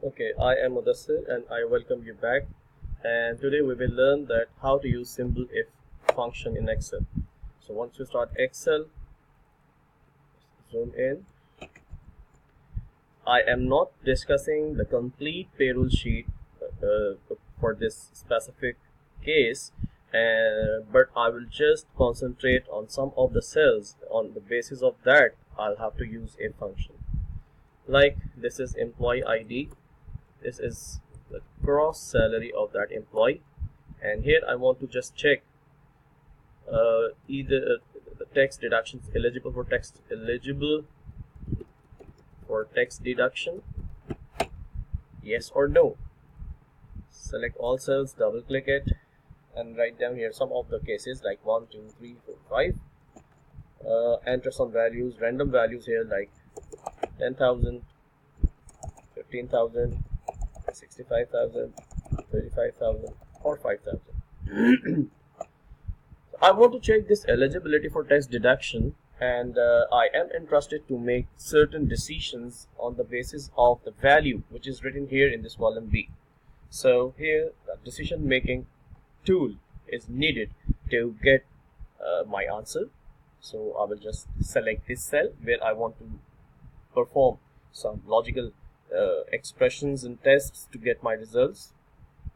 Okay, I am Mudassir and I welcome you back. And today we will learn that how to use simple if function in Excel. So once you start Excel, zoom in. I am not discussing the complete payroll sheet for this specific case, but I will just concentrate on some of the cells. On the basis of that, I'll have to use a function. Like this is employee ID. This is the gross salary of that employee, and here I want to just check either the tax deductions eligible for tax deduction, yes or no. Select all cells, double click it, and write down here some of the cases like 1, 2, 3, 4, 5. Enter some values, random values here like 10,000, 15,000, 65,000, 35,000, or 5,000. I want to check this eligibility for tax deduction, and I am interested to make certain decisions on the basis of the value which is written here in this column B. So here the decision making tool is needed to get my answer. So I will just select this cell where I want to perform some logical expressions and tests to get my results.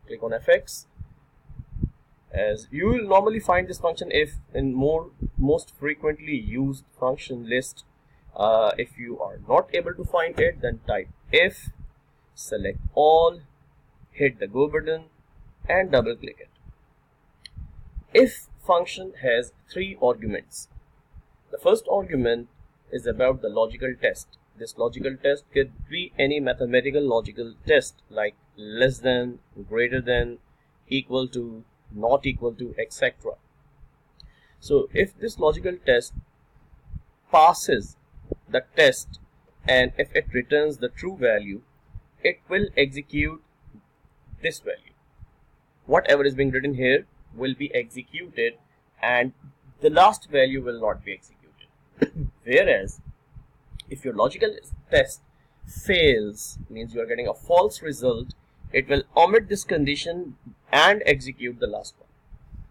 Click on FX. As you will normally find this function if in most frequently used function list. If you are not able to find it, then type if, select all, hit the go button and double click it. If function has 3 arguments. The first argument is about the logical test. This logical test could be any mathematical logical test like less than, greater than, equal to, not equal to, etc. So if this logical test passes the test and if it returns the true value, it will execute this value. Whatever is being written here will be executed and the last value will not be executed. Whereas if your logical test fails, means you are getting a false result, it will omit this condition and execute the last one.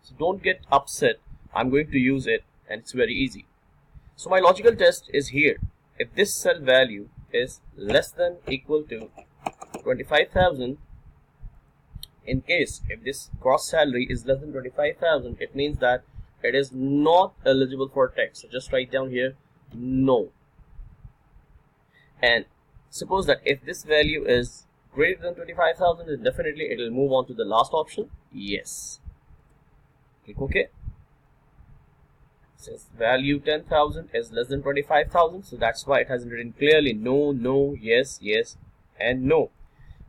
So don't get upset. I'm going to use it and it's very easy. So my logical test is here. If this cell value is less than equal to 25,000, in case if this gross salary is less than 25,000, it means that it is not eligible for tax. So just write down here no. And suppose that if this value is greater than 25,000, then definitely it will move on to the last option, yes. Click OK. Since value 10,000 is less than 25,000, so that's why it has written clearly no, no, yes, yes, and no.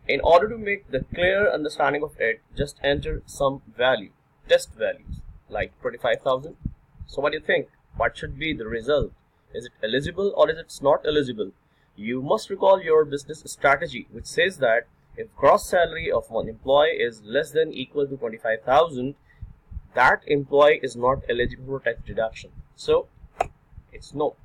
In order to make the clear understanding of it, just enter some value, test values like 25,000. So what do you think? What should be the result? Is it eligible or is it not eligible? You must recall your business strategy, which says that if gross salary of one employee is less than equal to 25,000, that employee is not eligible for tax deduction. So it's no.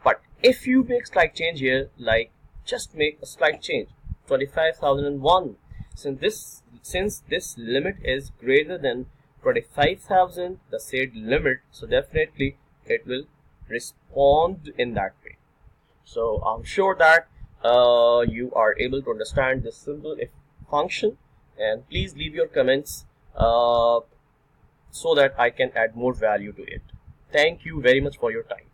But if you make slight change here, like just make a slight change, 25,001, since this limit is greater than 25,000, the said limit, so definitely it will respond in that way. So I'm sure that you are able to understand this simple if function, and please leave your comments so that I can add more value to it. Thank you very much for your time.